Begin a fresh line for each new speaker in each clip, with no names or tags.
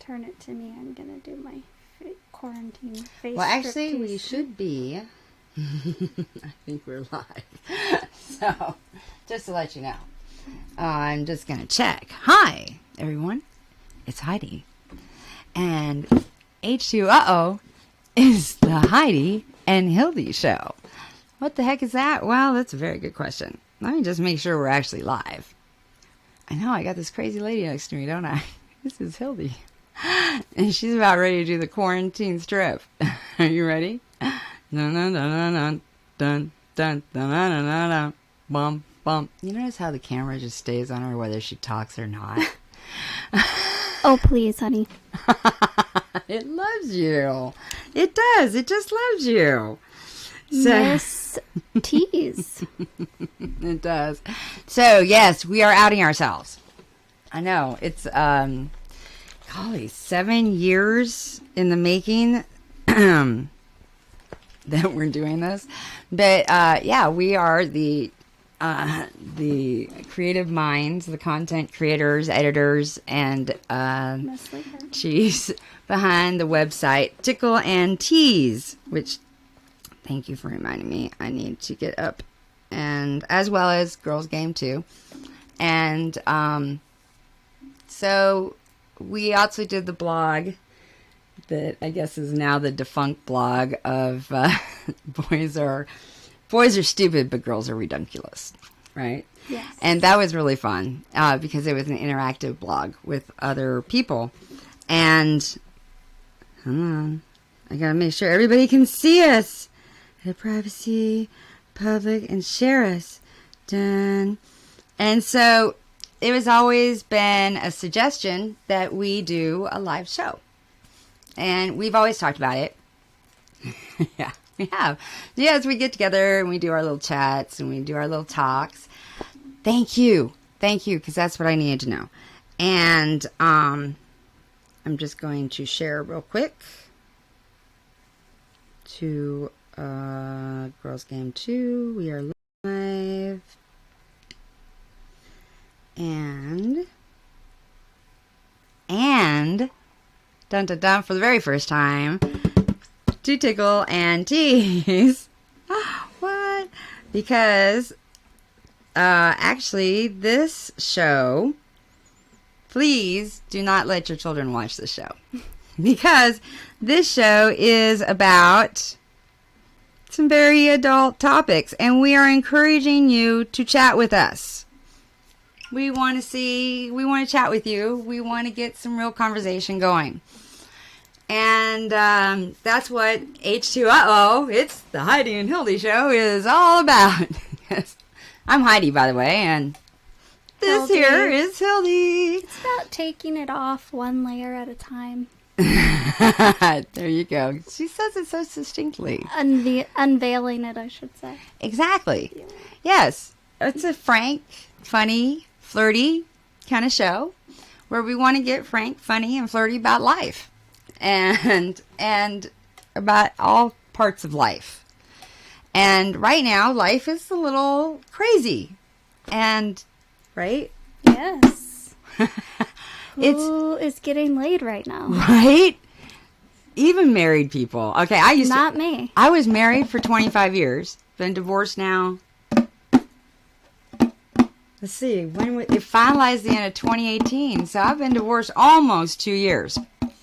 turn it to me, I'm going to do my quarantine face.
Well, actually, we should be. I think we're live. So, just to let you know, I'm just going to check. Hi, everyone. It's Heidi. And H2 is the Heidi and Hilde Show. What the heck is that? Well, that's a very good question. Let me just make sure we're actually live. I know, I got this crazy lady next to me, don't I? This is Hilde. And she's about ready to do the quarantine strip. Are you ready? Dun dun dun dun dun dun dun dun dun dun. Bum bum. You notice how the camera just stays on her whether she talks or not?
Oh, please, honey.
It loves you. It does. It just loves you.
Miss Tease.
It does. So, yes, we are outing ourselves. I know. It's, golly, 7 years in the making that we're doing this. But, yeah, we are the creative minds, the content creators, editors, and she's behind the website Tickle and Tease, which... Thank you for reminding me. I need to get up, and as well as GirlzgameToo. And so we also did the blog that I guess is now the defunct blog of boys are stupid, but girls are redunculous, right?
Yes.
And that was really fun because it was an interactive blog with other people. And hold on, I gotta make sure everybody can see us. Privacy, public, and share us. Done. And so it was always been a suggestion that we do a live show. And we've always talked about it. Yeah, we have. Yes, we get together and we do our little chats and we do our little talks. Thank you. Thank you, because that's what I needed to know. And I'm just going to share real quick to... GirlzgameToo, we are live, and dun dun dun, for the very first time, to Tickle and Tease. What? Because actually this show, please do not let your children watch this show, because this show is about some very adult topics, and we are encouraging you to chat with us. We want to chat with you. We want to get some real conversation going. And that's what H2 it's the Heidi and Hilde Show is all about. Yes. I'm Heidi, by the way, and this
Hilde.
Here is Hilde.
It's about taking it off one layer at a time.
There you go. She says it so succinctly.
Unveiling it, I should say.
Exactly.
Yeah.
Yes. It's a frank, funny, flirty kind of show where we want to get frank, funny, and flirty about life and about all parts of life. And right now, life is a little crazy. And, right?
Yes. Who is getting laid right now?
Right? Even married people. Okay,
Not me.
I was married for 25 years. Been divorced now. Let's see. It finalized the end of 2018. So I've been divorced almost 2 years.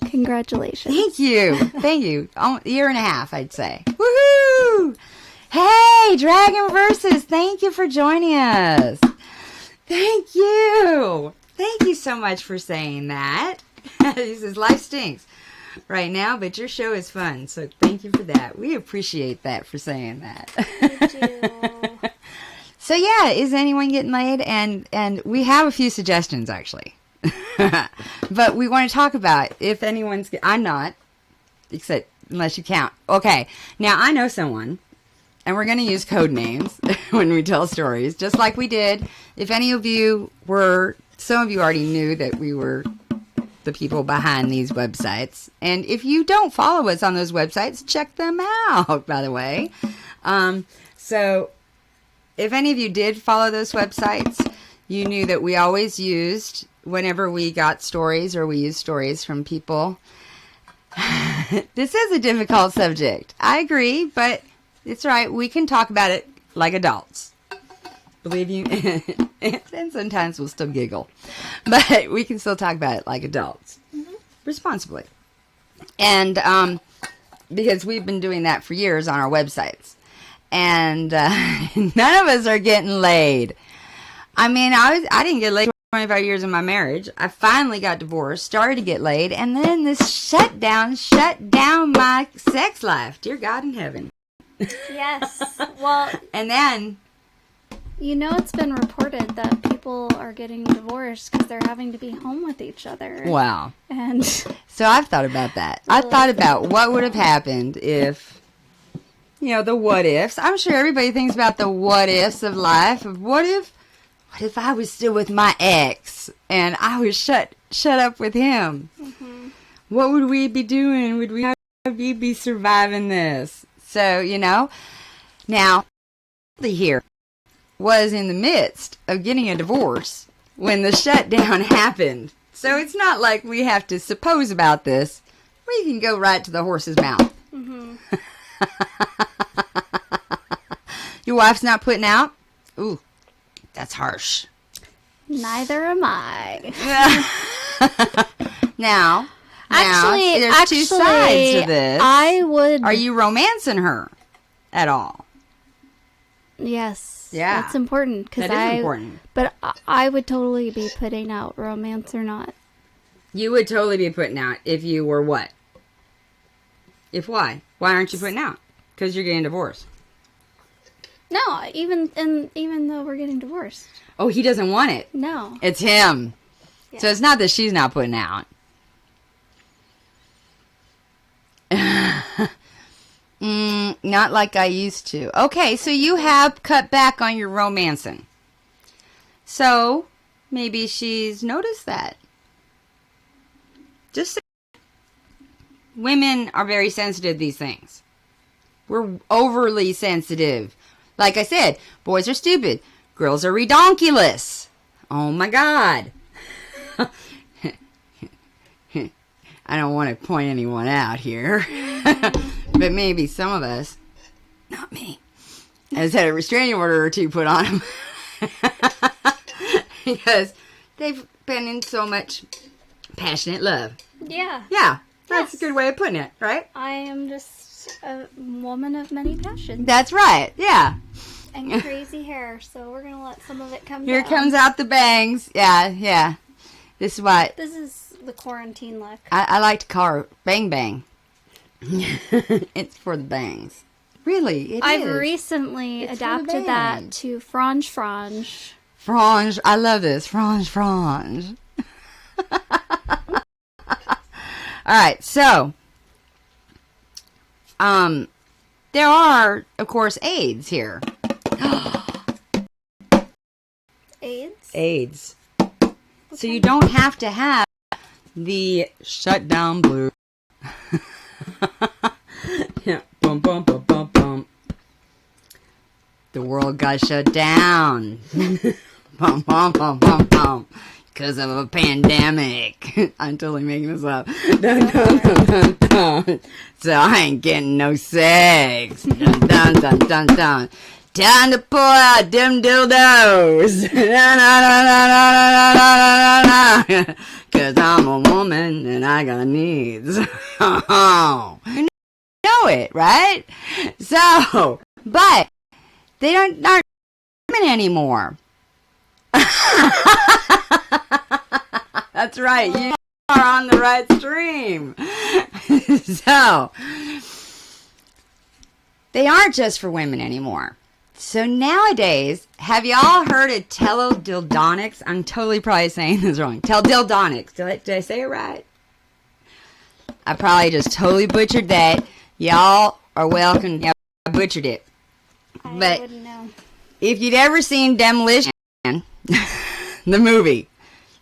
Congratulations.
Thank you. Thank you. A year and a half, I'd say. Woohoo! Hey, Dragon Versus. Thank you for joining us. Thank you. Thank you so much for saying that. He says, life stinks right now, but your show is fun. So thank you for that. We appreciate that for saying that.
Thank you.
So yeah, is anyone getting laid? And we have a few suggestions, actually. But we want to talk about if anyone's... I'm not, except unless you count. Okay, now I know someone, and we're going to use code names when we tell stories, just like we did. If any of you were... Some of you already knew that we were the people behind these websites. And if you don't follow us on those websites, check them out, by the way. So if any of you did follow those websites, you knew that we always used whenever we got stories or we use stories from people, this is a difficult subject. I agree, but it's right. We can talk about it like adults. Believe you. And sometimes we'll still giggle. But we can still talk about it like adults. Mm-hmm. Responsibly. And because we've been doing that for years on our websites. And none of us are getting laid. I mean, I didn't get laid 25 years in my marriage. I finally got divorced, started to get laid, and then this shutdown shut down my sex life. Dear God in heaven.
Yes. Well,
and then,
you know, it's been reported that people are getting divorced because they're having to be home with each other.
Wow.
And
so I've thought about that. I thought about what would have happened if, you know, the what ifs. I'm sure everybody thinks about the what ifs of life. Of what if I was still with my ex and I was shut up with him? Mm-hmm. What would we be doing? Would we be surviving this? So, you know, now, here was in the midst of getting a divorce when the shutdown happened. So it's not like we have to suppose about this. We can go right to the horse's mouth. Mm-hmm. Your wife's not putting out? Ooh, that's harsh.
Neither am I.
Now,
actually,
there's two sides to this.
I would.
Are you romancing her at all?
Yes.
Yeah.
That's important.
That is important.
But I would totally be putting out, romance or not.
You would totally be putting out if you were what? If why? Why aren't you putting out? Because you're getting divorced.
No, even though we're getting divorced.
Oh, he doesn't want it.
No.
It's him. Yeah. So it's not that she's not putting out. Not like I used to. Okay, so you have cut back on your romancing. So maybe she's noticed that. Just say, women are very sensitive to these things. We're overly sensitive. Like I said, boys are stupid. Girls are redonkulous. Oh my God. I don't want to point anyone out here. But maybe some of us, not me, has had a restraining order or two put on them. Because they've been in so much passionate love.
Yeah.
Yeah. That's a good way of putting it, right?
I am just a woman of many passions.
That's right. Yeah.
And crazy hair, so we're going to let some of it come
Here
down.
comes out the bangs. Yeah. This is what...
This is the quarantine look.
I like to call her Bang Bang. It's for the bangs. Really,
I've recently adapted that to frange.
Frange. I love this. Frange. All right, so... there are, of course, AIDS here. AIDS. So you don't have to have the shutdown blue. Yeah. Bum, bum, bum, bum, bum. The world got shut down. Bum, bum, bum, bum, bum. Because of a pandemic. I'm totally making this up. Dun, dun, dun, dun, dun. So I ain't getting no sex. Dun, dun, dun, dun, dun. Time to pull out them dildos. Because I'm a woman and I got needs. Oh. You know it, right? So, but they aren't women anymore. That's right. You are on the right stream. So, they aren't just for women anymore. So nowadays, have y'all heard of teledildonics? I'm totally probably saying this wrong. Teledildonics. Did I say it right? I probably just totally butchered that. Y'all are welcome. I butchered it.
I wouldn't know.
If you'd ever seen Demolition Man, the movie,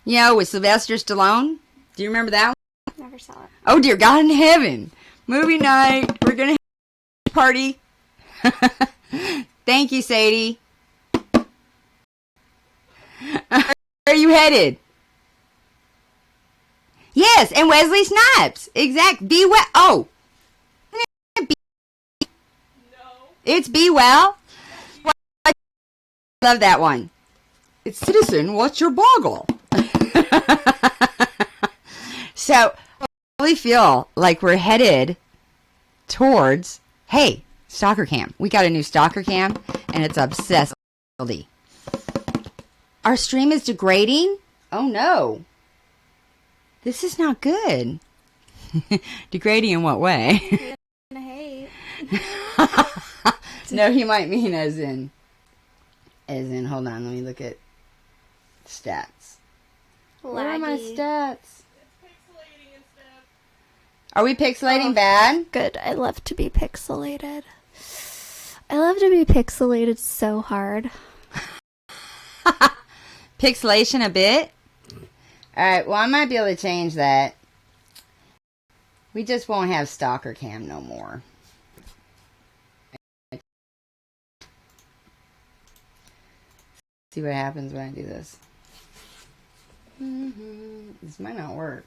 you know, with Sylvester Stallone, do you remember that one?
Never saw it.
Oh, dear God in heaven. Movie night. We're going to have a party. Thank you, Sadie. Where are you headed? Yes, and Wesley Snipes. Exact. Be well. Oh. It's Be Well. I love that one. It's Citizen, what's your boggle? So, I really feel like we're headed towards, hey, stalker cam. We got a new stalker cam, and it's obsessed. Our stream is degrading? Oh, no. This is not good. Degrading in what way?
I hate.
No, he might mean as in, hold on, let me look at stats. Where are my stats?
It's pixelating and stuff.
Are we pixelating bad?
Good. I love to be pixelated. I love to be pixelated so hard.
Pixelation a bit? Alright, well, I might be able to change that. We just won't have stalker cam no more. See what happens when I do this. This might not work.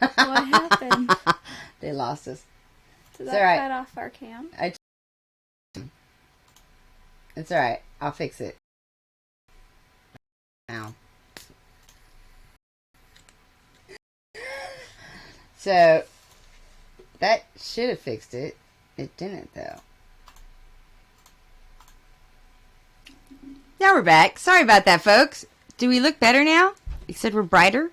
What happened?
They lost us.
Did
It's
that
alright.
cut off our cam?
It's alright. I'll fix it. Now. So, that should have fixed it. It didn't, though. Now we're back. Sorry about that, folks. Do we look better now? You said we're brighter?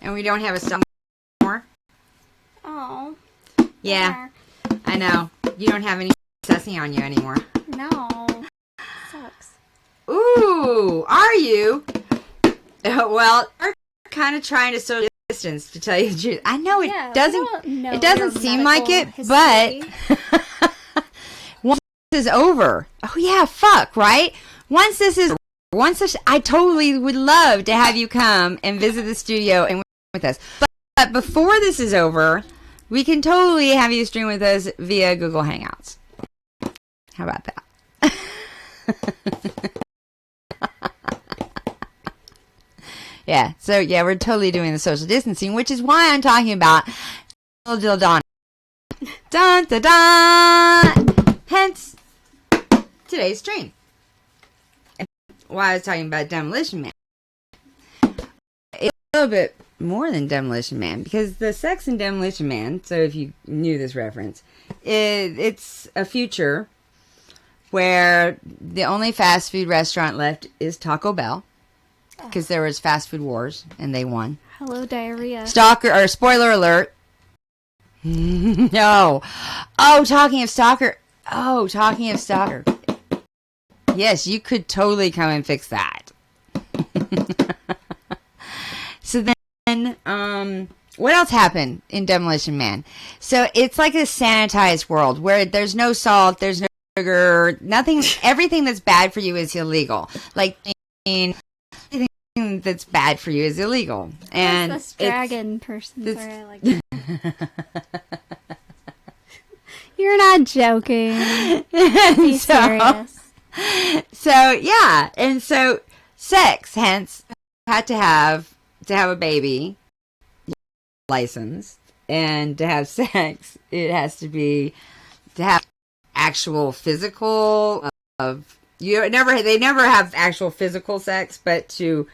And we don't have a stomach anymore?
Oh.
Yeah, I know. You don't have any sussy on you anymore.
No. Sucks.
Ooh, are you? Well, we're kind of trying to social distance, to tell you the truth. I know it doesn't seem like it, but once this is over, oh yeah, fuck, right? Once this, I totally would love to have you come and visit the studio and with us. But before this is over, we can totally have you stream with us via Google Hangouts. How about that? Yeah, so yeah, we're totally doing the social distancing, which is why I'm talking about dun dun dun dun. Hence today's stream. And why I was talking about Demolition Man. It's a little bit more than Demolition Man, because the sex in Demolition Man, so if you knew this reference, it's a future where the only fast food restaurant left is Taco Bell. Because there was fast food wars, and they won.
Hello, diarrhea.
Spoiler alert. No. Talking of stalker. Yes, you could totally come and fix that. So then, what else happened in Demolition Man? So it's like a sanitized world where there's no salt, there's no sugar, nothing. Everything that's bad for you is illegal. Like, everything that's bad for you is illegal. And
this dragon person. Sorry, I like that. You're not joking. Be serious.
So yeah, and so sex, hence, had to have a baby, licensed, and to have sex, it has to have actual physical they never have actual physical sex, but to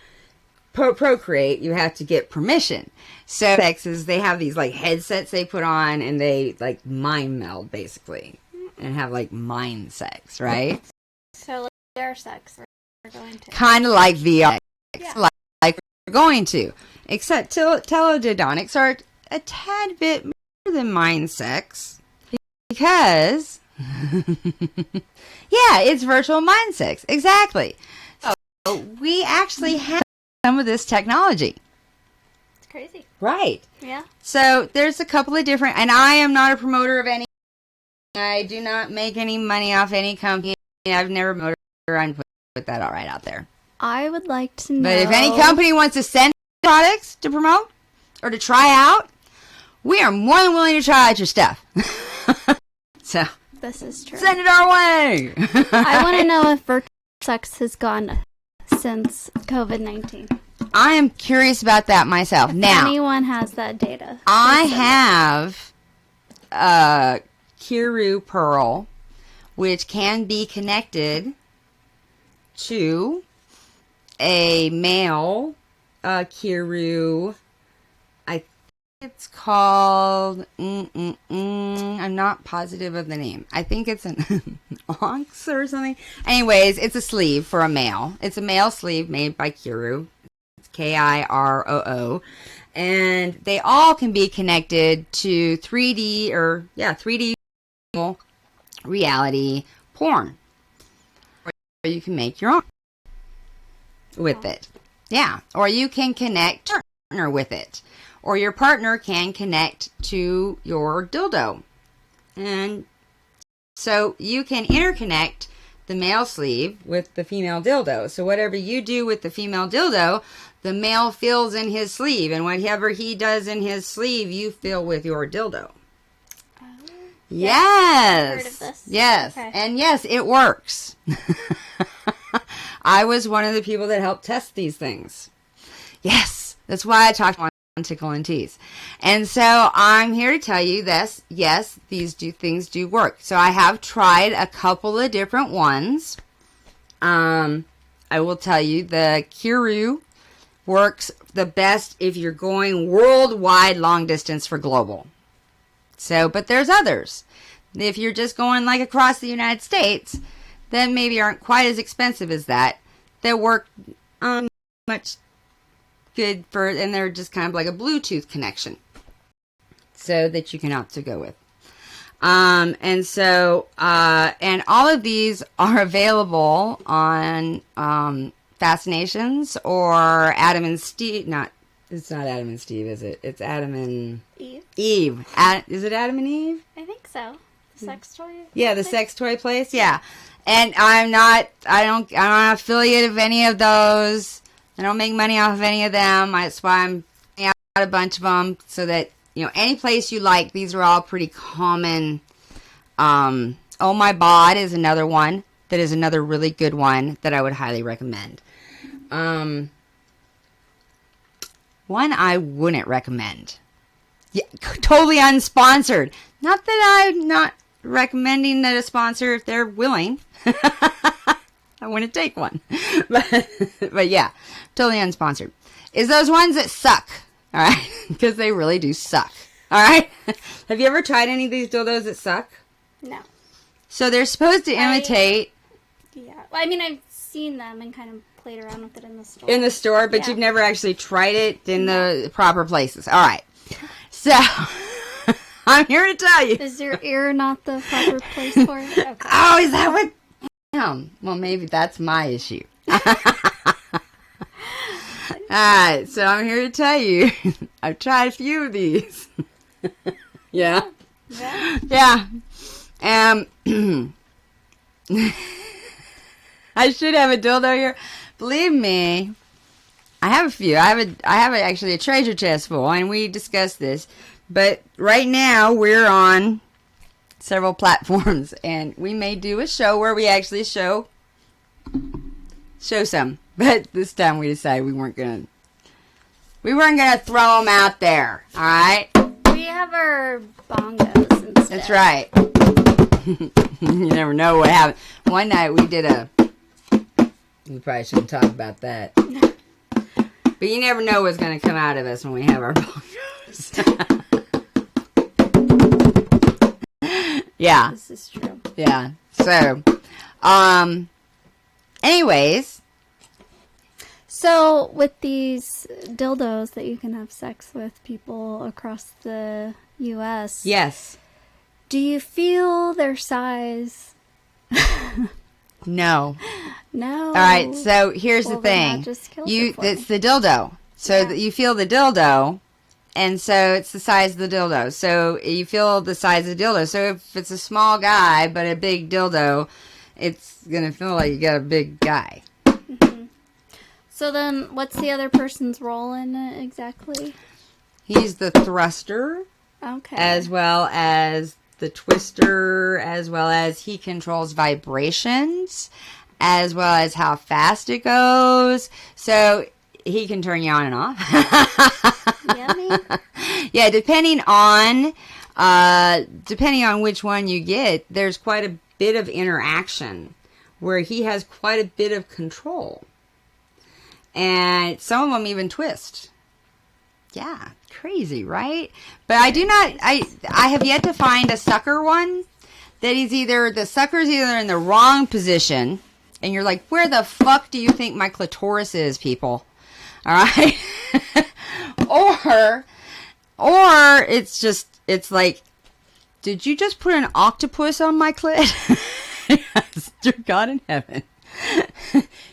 procreate, you have to get permission. So sex is, they have these like headsets they put on, and they like mind meld basically, and have like mind sex, right?
So like their sex we're going to.
Kind of like VR,
Yeah.
like we're going to, except teledildonics are a tad bit more than mind sex, because yeah, it's virtual mind sex, exactly. So we actually have some of this technology.
It's crazy.
Right.
Yeah.
So there's a couple of different, and I am not a promoter of any. I do not make any money off any company. I've never promoted. I'm put that all right out there.
I would like to know.
But if any company wants to send products to promote or to try out, we are more than willing to try out your stuff. So
This is true.
send it our way.
I want to know if virtual sex has gone since COVID-19?
I am curious about that myself.
If
Now,
anyone has that data.
I
please send it.
have a Kiru Pearl, which can be connected to a male Kiru. I think it's called, I'm not positive of the name. I think it's an onx or something. Anyways, it's a sleeve for a male. It's a male sleeve made by Kiru. It's Kiroo. And they all can be connected to 3D or 3D reality porn. Or you can make your own with it. Yeah. Or you can connect your partner with it. Or your partner can connect to your dildo. And so you can interconnect the male sleeve with the female dildo. So whatever you do with the female dildo, the male feels in his sleeve. And whatever he does in his sleeve, you feel with your dildo. Yes.
I've heard of this.
Yes.
Okay.
And yes, it works. I was one of the people that helped test these things. Yes. That's why I talked on Tickle and Tease. And so I'm here to tell you this. Yes, these things do work. So I have tried a couple of different ones. I will tell you the Kiru works the best if you're going worldwide long distance for global. So, but there's others. If you're just going like across the United States, then maybe aren't quite as expensive as that. They work much good for, and they're just kind of like a Bluetooth connection. So that you can opt to go with. And so, and all of these are available on Fascinations or Adam and Steve. It's not Adam and Steve, is it? It's Adam and
Eve.
Eve. Is it Adam and Eve?
I think so. The sex toy?
Yeah, the sex toy place. Yeah. And I'm not an affiliate of any of those. I don't make money off of any of them. That's why I'm out a bunch of them so that, any place you like, these are all pretty common. Oh My Bod is another one that is another really good one that I would highly recommend. One I wouldn't recommend. Yeah, totally unsponsored. Not that I'm not recommending that a sponsor if they're willing. I want to take one. But yeah, totally unsponsored. Is those ones that suck. All right? Because they really do suck. All right? Have you ever tried any of these dildos that suck?
No.
So they're supposed to imitate.
Yeah. Well, I mean, I've seen them and kind of played around with it in the store.
In the store, but you've never actually tried it in the proper places. All right. So, I'm here to tell you.
Is your ear not the proper place for it? Okay.
Oh, is that what? Well, maybe that's my issue. Alright, so I'm here to tell you, I've tried a few of these. Yeah.
Yeah.
I should have a dildo here. Believe me, I have a few. I have actually a treasure chest full, and we discussed this. But right now, we're on several platforms, and we may do a show where we actually show some. But this time we decided we weren't gonna throw them out there. All right.
We have our bongos instead.
That's right. You never know what happened. One night we did we probably shouldn't talk about that. But you never know what's going to come out of us when we have our bongos. Yeah.
This is true.
Yeah. So, anyways.
So, with these dildos that you can have sex with people across the U.S.
Yes.
Do you feel their size?
No.
No.
All right. So here's
Well,
the
then
thing.
that just kills it for
It's
me.
the dildo. So
Yeah.
that you feel the dildo, and so it's the size of the dildo. So you feel the size of the dildo. So if it's a small guy but a big dildo, it's gonna feel like you got a big guy.
Mm-hmm. So then, what's the other person's role in it exactly?
He's the thruster,
Okay.
as well as the twister, as well as he controls vibrations, as well as how fast it goes. So he can turn you on and off.
Yummy.
Yeah, depending on which one you get, there's quite a bit of interaction where he has quite a bit of control. And some of them even twist. Yeah, crazy, right? But I have yet to find a sucker one that is the sucker's either in the wrong position, and you're like, where the fuck do you think my clitoris is, people? All right? or it's like, did you just put an octopus on my clit? Yes, dear God in heaven.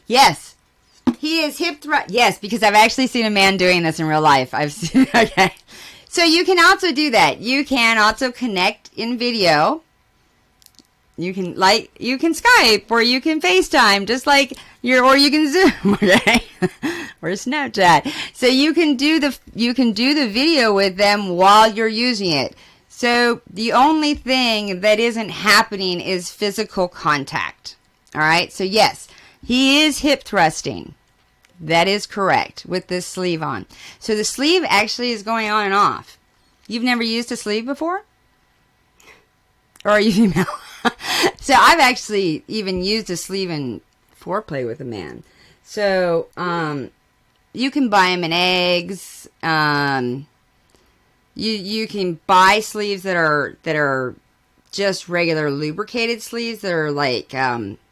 Yes. He is hip thrust. Yes, because I've actually seen a man doing this in real life. I've seen. Okay. So you can also do that. You can also connect in video. You can Skype or you can FaceTime, just like or you can Zoom, okay? Or Snapchat. So you can do the video with them while you're using it. So the only thing that isn't happening is physical contact. All right? So yes, he is hip thrusting. That is correct with this sleeve on. So the sleeve actually is going on and off. You've never used a sleeve before? Or are you female? So I've actually even used a sleeve in foreplay with a man. So you can buy them in eggs. You can buy sleeves that are just regular lubricated sleeves that are like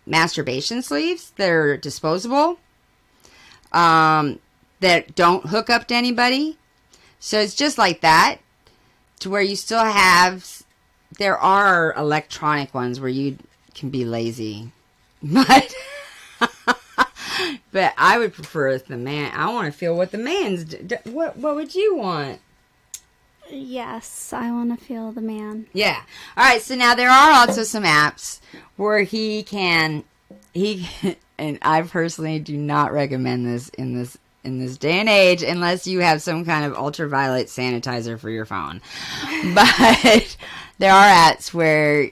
masturbation sleeves that are disposable. That don't hook up to anybody. So it's just like that, to where you still have, there are electronic ones where you can be lazy. But I would prefer the man. I want to feel what the man's, what would you want?
Yes, I want to feel the man.
Yeah. All right. So now there are also some apps where he can, and I personally do not recommend this in this day and age unless you have some kind of ultraviolet sanitizer for your phone. But there are apps where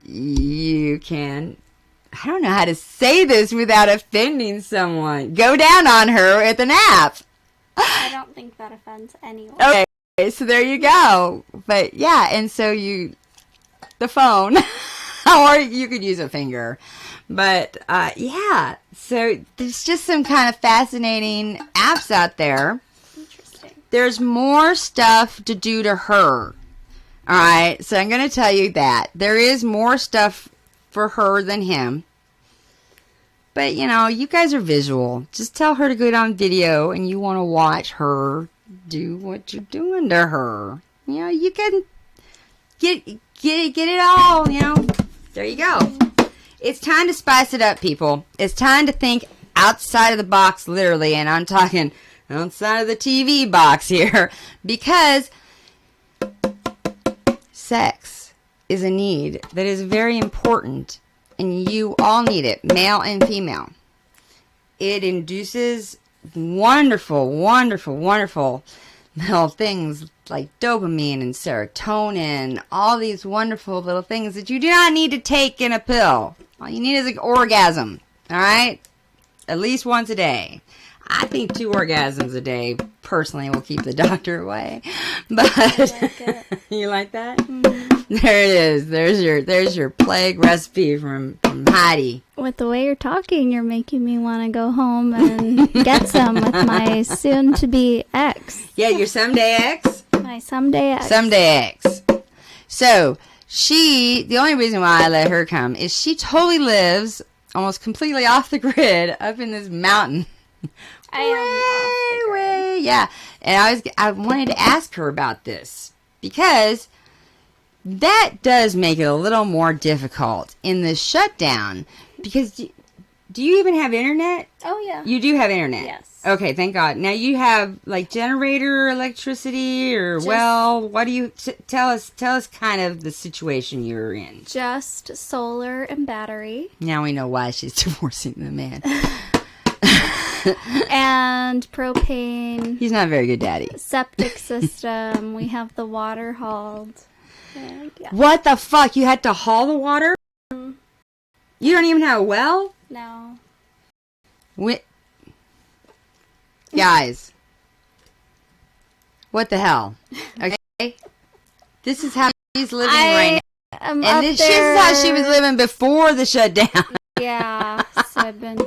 you can, I don't know how to say this without offending someone, go down on her with an app.
I don't think that offends anyone.
Okay, so there you go. But yeah, and so the phone, or you could use a finger. But, yeah, so there's just some kind of fascinating apps out there.
Interesting.
There's more stuff to do to her. All right, so I'm going to tell you that. There is more stuff for her than him. But, you guys are visual. Just tell her to go down video and you want to watch her do what you're doing to her. You can get it all, There you go. It's time to spice it up, people. It's time to think outside of the box, literally, and I'm talking outside of the TV box here, because sex is a need that is very important, and you all need it, male and female. It induces wonderful, wonderful, wonderful little things like dopamine and serotonin, all these wonderful little things that you do not need to take in a pill. All you need is an orgasm, all right? At least once a day. I think 2 orgasms a day, personally, will keep the doctor away. But
I like it.
You like that?
Mm-hmm.
There it is. There's your plague recipe from Heidi.
With the way you're talking, you're making me want to go home and get some with my soon-to-be ex.
Yeah, your someday ex?
My someday ex.
Someday ex. So, the only reason why I let her come is she totally lives almost completely off the grid up in this mountain.
I am off the grid.
Way, yeah. And I wanted to ask her about this because that does make it a little more difficult in the shutdown. Because do you even have internet?
Oh, yeah.
You do have internet?
Yes.
Okay, thank God. Now you have like generator electricity or what do you tell us kind of the situation you're in.
Just solar and battery.
Now we know why she's divorcing the man.
And propane.
He's not a very good daddy.
Septic system. We have the water hauled. And, yeah.
What the fuck? You had to haul the water? You don't even have a well?
No.
Guys, what the hell? Okay, this is how she's living right now, and this is how she was living before the shutdown.
Yeah, so I've been.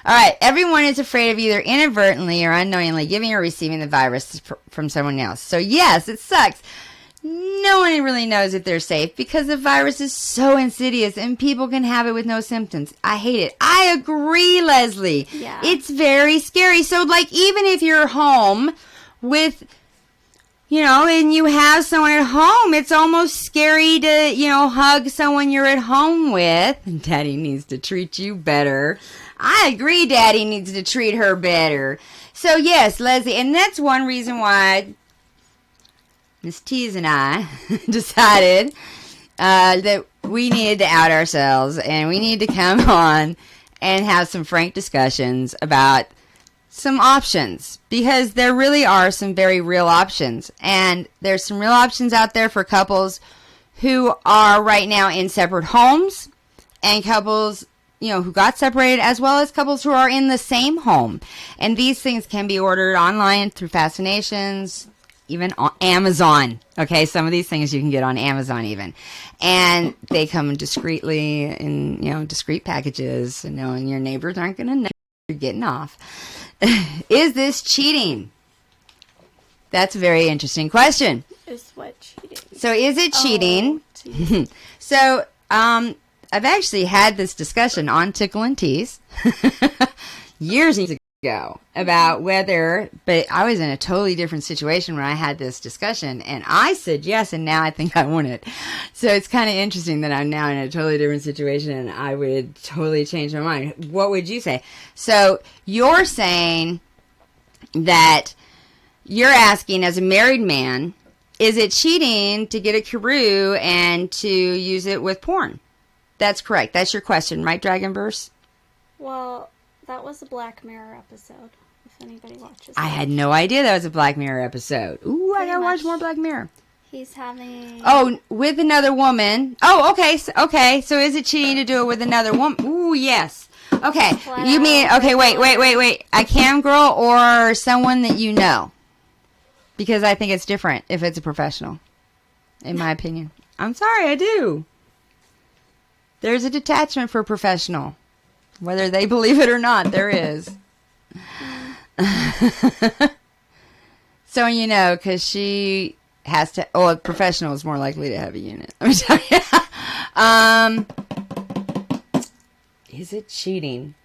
All right, everyone is afraid of either inadvertently or unknowingly giving or receiving the virus from someone else. So yes, it sucks. No one really knows if they're safe because the virus is so insidious and people can have it with no symptoms. I hate it. I agree, Leslie.
Yeah.
It's very scary. So, like, even if you're home with, and you have someone at home, it's almost scary to, hug someone you're at home with. Daddy needs to treat you better. I agree, Daddy needs to treat her better. So, yes, Leslie, and that's one reason why Miss T's and I decided that we needed to out ourselves and we need to come on and have some frank discussions about some options, because there really are some very real options, and there's some real options out there for couples who are right now in separate homes and couples who got separated, as well as couples who are in the same home. And these things can be ordered online through Fascinations, even on Amazon. Okay, some of these things you can get on Amazon even. And they come discreetly in, discreet packages, and your neighbors aren't going to know you're getting off. Is this cheating? That's a very interesting question.
Is what cheating?
So is it cheating?
Oh,
So, I've actually had this discussion on Tickle and Tease years ago about whether, but I was in a totally different situation when I had this discussion, and I said yes, and now I think I want it. So it's kind of interesting that I'm now in a totally different situation, and I would totally change my mind. What would you say? So you're saying that you're asking, as a married man, is it cheating to get a Karoo and to use it with porn? That's correct. That's your question, right, Dragonverse?
Well, that was a Black Mirror episode, if anybody watches
I
it.
had no idea that was a Black Mirror episode. Ooh, I gotta watch more Black Mirror.
He's having...
Oh, with another woman. Oh, okay. Okay, so is it cheating to do it with another woman? Ooh, yes. Okay, you mean, okay, wait. A cam girl or someone that you know? Because I think it's different if it's a professional, in my opinion. I'm sorry, I do. There's a detachment for professional. Whether they believe it or not, there is. So, because she has to... Oh, a professional is more likely to have a unit. Let me tell you. Is it cheating?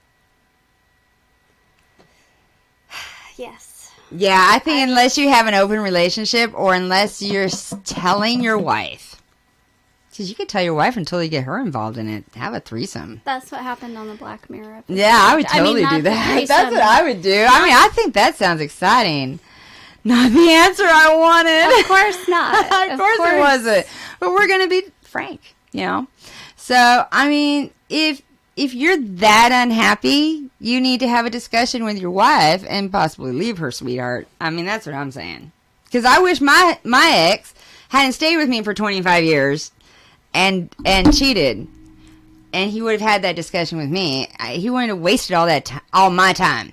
Yes.
Yeah, I think unless you have an open relationship or unless you're telling your wife. Because you could tell your wife until you get her involved in it. Have a threesome.
That's what happened on the Black Mirror episode.
Yeah, I would totally do that. That's what I would do. I think that sounds exciting. Not the answer I wanted.
Of course not.
Of course it wasn't. But we're going to be frank, So, if you're that unhappy, you need to have a discussion with your wife and possibly leave her, sweetheart. That's what I'm saying. Because I wish my ex hadn't stayed with me for 25 years and cheated. And he would have had that discussion with me. He wouldn't have wasted all my time.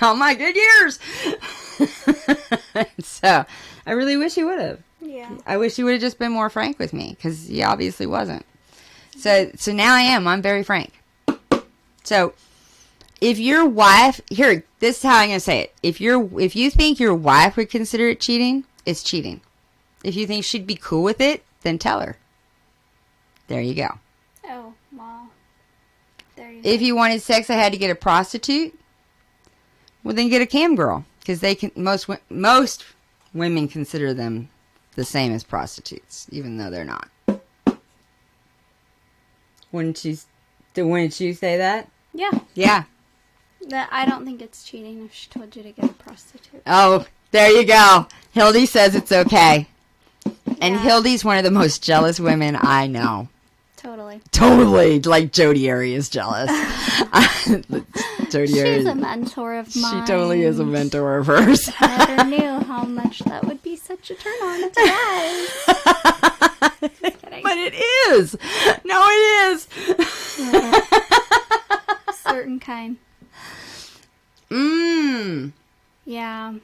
All my good years. So, I really wish he would have.
Yeah.
I wish he would have just been more frank with me, because he obviously wasn't. So now I am. I'm very frank. So, if your wife... Here, this is how I'm going to say it. If you think your wife would consider it cheating, it's cheating. If you think she'd be cool with it, then tell her. There you go.
Oh, well. There you go.
If you wanted sex, I had to get a prostitute. Well, then get a cam girl, because most women consider them the same as prostitutes, even though they're not. Wouldn't you say that?
Yeah.
Yeah.
I don't think it's cheating if she told you to get a prostitute.
Oh, there you go. Hilde says it's okay. And
Yeah.
Hilde's one of the most jealous women I know.
Totally.
Totally, like Jody Airy is jealous. Jody Airy.
She's a mentor of mine.
She totally is a mentor of hers.
I never knew how much that would be such a turn on to guys. Just kidding. kidding.
But it is. No, it is.
Certain kind. Yeah.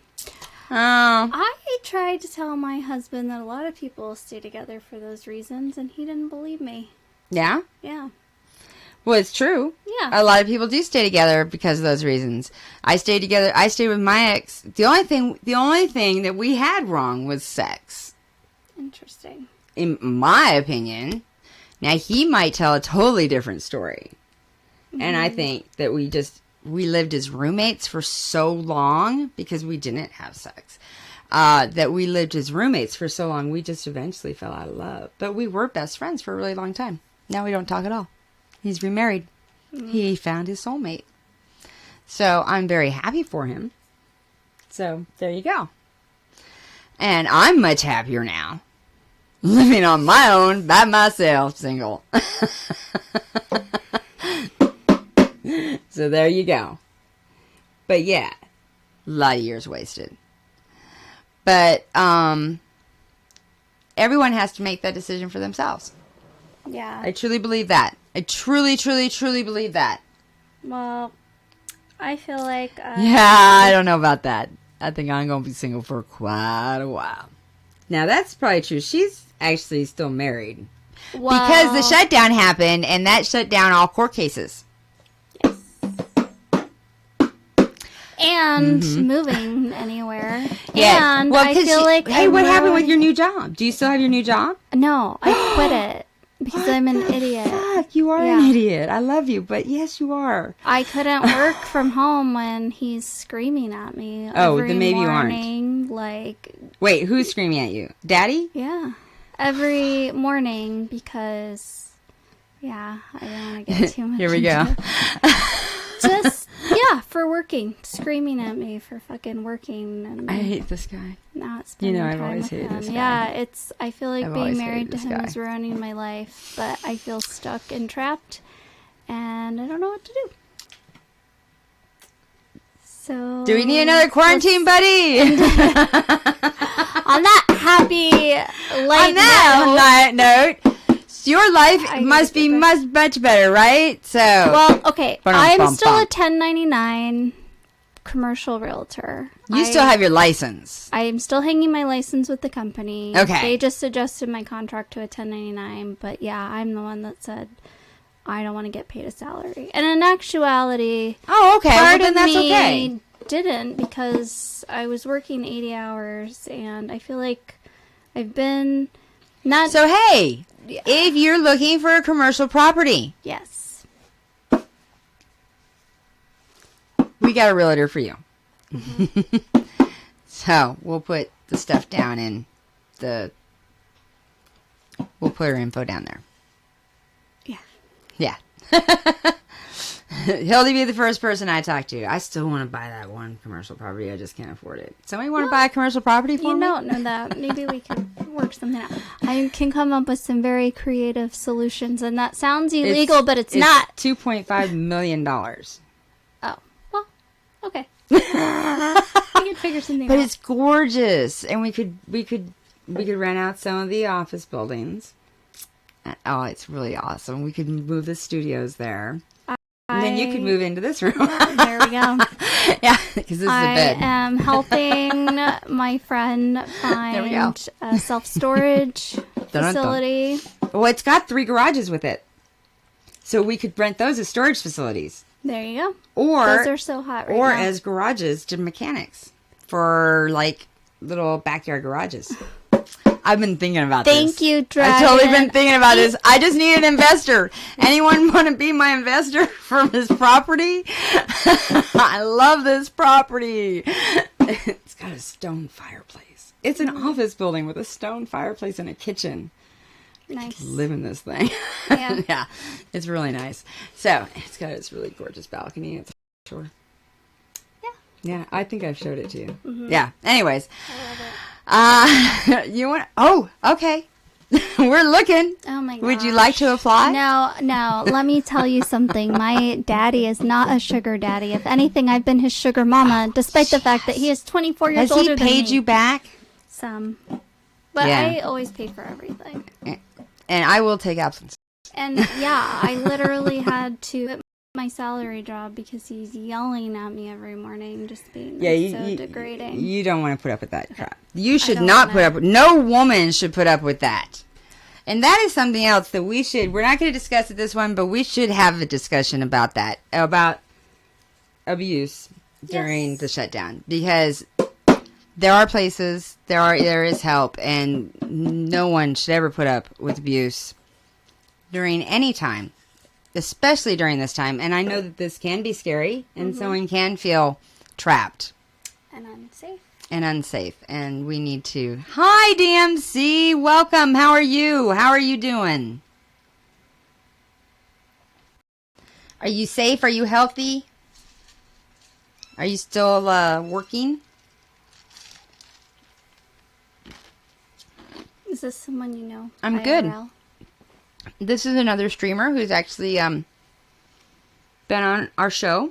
Oh.
I tried to tell my husband that a lot of people stay together for those reasons, and he didn't believe me.
Yeah?
Yeah.
Well, it's true.
Yeah.
A lot of people do stay together because of those reasons. I stayed with my ex. The only thing that we had wrong was sex.
Interesting.
In my opinion. Now, he might tell a totally different story. And I think that we lived as roommates for so long because we didn't have sex. That we lived as roommates for so long, we just eventually fell out of love. But we were best friends for a really long time. Now we don't talk at all. He's remarried. He found his soulmate. So I'm very happy for him. So there you go. And I'm much happier now. Living on my own by myself, single. So there you go. But yeah, a lot of years wasted. But everyone has to make that decision for themselves.
Yeah.
I truly believe that. I truly, truly, truly believe that.
Well, I feel like...
Yeah, I don't know about that. I think I'm going to be single for quite a while. Now, that's probably true. She's actually still married.
Well,
Because the shutdown happened, and that shut down all court cases.
And moving anywhere.
Yeah.
And
Well,
I feel like...
Hey, what happened with your new job? Do you still have your new job?
No, I quit it. Because I'm an idiot.
Fuck, you are an idiot. I love you, but yes, you are.
I couldn't work from home when he's screaming at me.
Oh,
every
then maybe
morning,
you
like...
Wait, who's screaming at you? Daddy?
Yeah. Every morning because... Yeah, I don't want to get too much
Here we go.
Just, yeah, for working. Screaming at me for fucking working. And
I hate this guy.
not spending
I've
time
always
with
hated
him.
this guy.
Yeah, I feel like
I've
being
always
married
hated
to
this
him
guy.
is ruining my life, but I feel stuck and trapped, and I don't know what to do. So...
Do we need another quarantine buddy?
On that happy, light
On that note, your life
I
must be much better, right? So,
Well, okay, I'm
Bum,
still
bum.
a 1099 commercial realtor.
you still have your license.
I am still hanging my license with the company.
Okay.
They just adjusted my contract to a 1099, but yeah, I'm the one that said I don't want to get paid a salary. And in actuality,
Oh, okay. Well,
part
then
of
that's
me
okay.
didn't because I was working 80 hours, and I feel like I've been not...
So, hey, if you're looking for a commercial property,
Yes.
we got a realtor for you.
Mm-hmm.
So, we'll put the stuff down in the... We'll put her info down there.
Yeah.
Yeah. He'll be the first person I talk to. I still want to buy that one commercial property. I just can't afford it. Somebody want to buy a commercial property for
You
me?
don't know that. Maybe we could work something out. I can come up with some very creative solutions, and that sounds illegal, but it's not.
$2.5 million.
Oh, well, okay. We could figure something
But
out.
it's gorgeous, and we could rent out some of the office buildings. Oh, it's really awesome. We could move the studios there. And then you could move into this room.
There we go.
Yeah, because this is a
I
bed.
am helping my friend
we go.
find a self-storage facility.
Well, it's got 3 garages with it. So we could rent those as storage facilities.
There you go.
Or
Those are so hot right now.
as garages to mechanics for like little backyard garages. I've been thinking about this.
Thank you, Dragon.
I've totally been thinking about this. I just need an investor. Anyone want to be my investor for this property? I love this property. It's got a stone fireplace. It's an office building with a stone fireplace and a kitchen.
Nice.
Live in this thing.
Yeah.
Yeah, it's really nice. So it's got this really gorgeous balcony. It's sure.
Yeah.
Yeah, I think I've showed it to you.
Mm-hmm.
Yeah. Anyways,
I love it.
you want? Oh, okay. We're looking.
Oh my god.
Would you like to apply?
No. Let me tell you something. My daddy is not a sugar daddy. If anything, I've been his sugar mama, despite the fact that he is 24 years
Has
older
he
than me.
paid you back?
Some. But
Yeah.
I always pay for everything.
And I will take absence.
And yeah, I literally had to quit my salary job because he's yelling at me every morning, just being so degrading.
You don't want to put up with that crap. You should
don't
not
wanna.
put up with, no woman should put up with that. And that is something else that we're not going to discuss at this one, but we should have a discussion about that, about abuse during the shutdown. Because there are places, there is help, and no one should ever put up with abuse during any time, especially during this time. And I know that this can be scary, and someone can feel trapped.
And unsafe.
And we need to... Hi, DMC! Welcome! How are you? How are you doing? Are you safe? Are you healthy? Are you still working?
Is this someone you know?
I'm
IRL?
good. This is another streamer who's actually been on our show.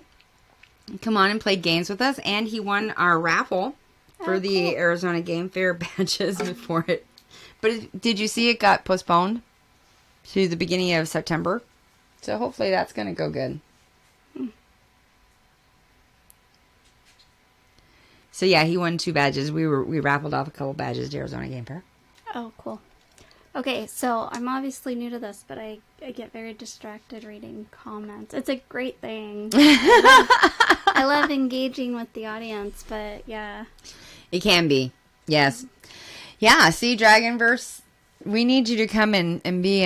Come on and played games with us. And he won our raffle for the Arizona Game Fair badges before it. But did you see it got postponed to the beginning of September? So hopefully that's going to go good. So yeah, he won 2 badges. We raffled off a couple badges to Arizona Game Fair.
Oh, cool. Okay, so I'm obviously new to this, but I get very distracted reading comments. It's a great thing. I love engaging with the audience, but yeah.
It can be. Yes. Yeah, see, Dragonverse, we need you to come in and be,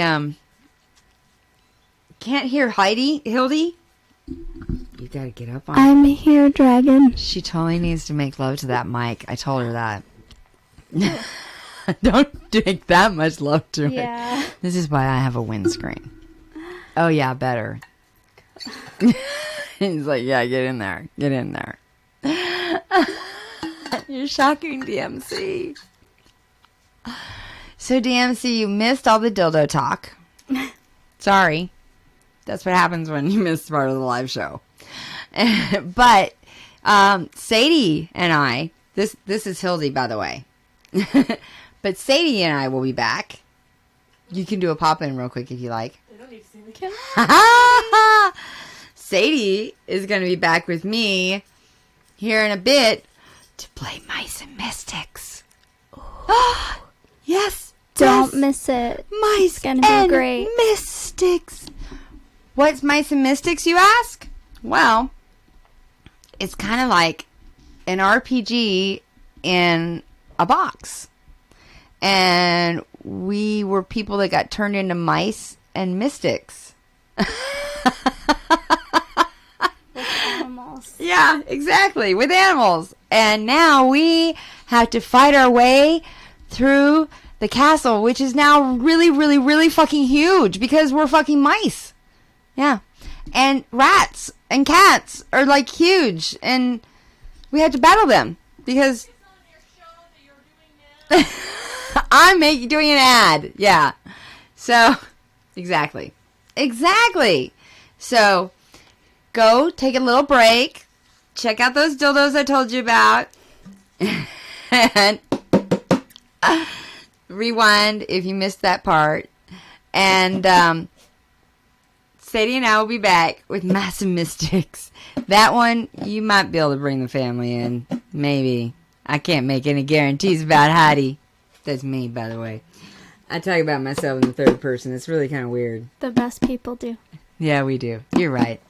can't hear Heidi, Hilde? You gotta get up on
I'm here, Dragon.
She totally needs to make love to that mic. I told her that. Don't make that much love to
Yeah.
it. This is why I have a windscreen. Oh, yeah, better. He's like, yeah, get in there. Get in there. You're shocking, DMC. So, DMC, you missed all the dildo talk. Sorry. That's what happens when you miss part of the live show. But Sadie and I, this is Hilde, by the way. But Sadie and I will be back. You can do a pop-in real quick if you like.
They don't need to see me.
Sadie is going to be back with me here in a bit to play Mice and Mystics. Yes.
Don't miss it.
Mice
It's gonna be
and
great.
Mystics. What's Mice and Mystics, you ask? Well, it's kind of like an RPG in a box. And we were people that got turned into mice and mystics.
With animals.
Yeah, exactly. With animals. And now we have to fight our way through the castle, which is now really, really, really fucking huge because we're fucking mice. Yeah. And rats and cats are like huge. And we had to battle them because...
It's on your show that you're doing now.
I'm doing an ad. Yeah. So, exactly. So, go take a little break. Check out those dildos I told you about. And rewind if you missed that part. And Sadie and I will be back with Massive Mystics. That one, you might be able to bring the family in. Maybe. I can't make any guarantees about Heidi. That's me, by the way. I talk about myself in the third person. It's really kind of weird.
The best people do.
Yeah, we do. You're right.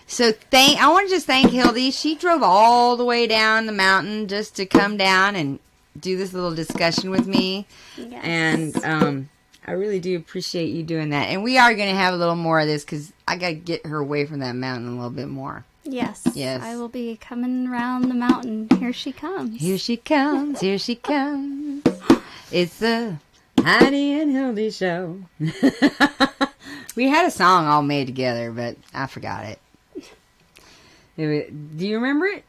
So I want to just thank Hilde. She drove all the way down the mountain just to come down and do this little discussion with me.
Yes.
And I really do appreciate you doing that. And we are going to have a little more of this because I got to get her away from that mountain a little bit more.
Yes.
Yes.
I will be coming around the mountain. Here she comes.
Here she comes. Here she comes. It's the Heidi and Hilde Show. We had a song all made together, but I forgot it. Do you remember it?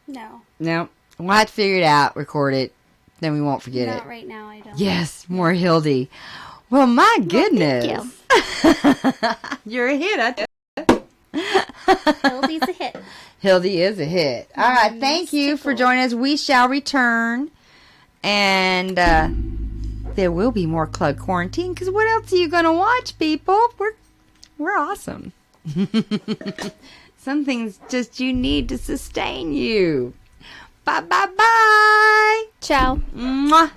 No.
No. We'll have to figure it out, record it, then we won't forget
Not
it.
right now, I don't.
Yes, more Hilde. Well, my goodness.
Thank
You're a hit.
Hilde's a hit.
Hilde is a hit. All right, thank you for joining us. We shall return. And there will be more Club Quarantine, because what else are you going to watch, people? We're awesome. Some things just you need to sustain you. Bye, bye, bye.
Ciao.
Mwah.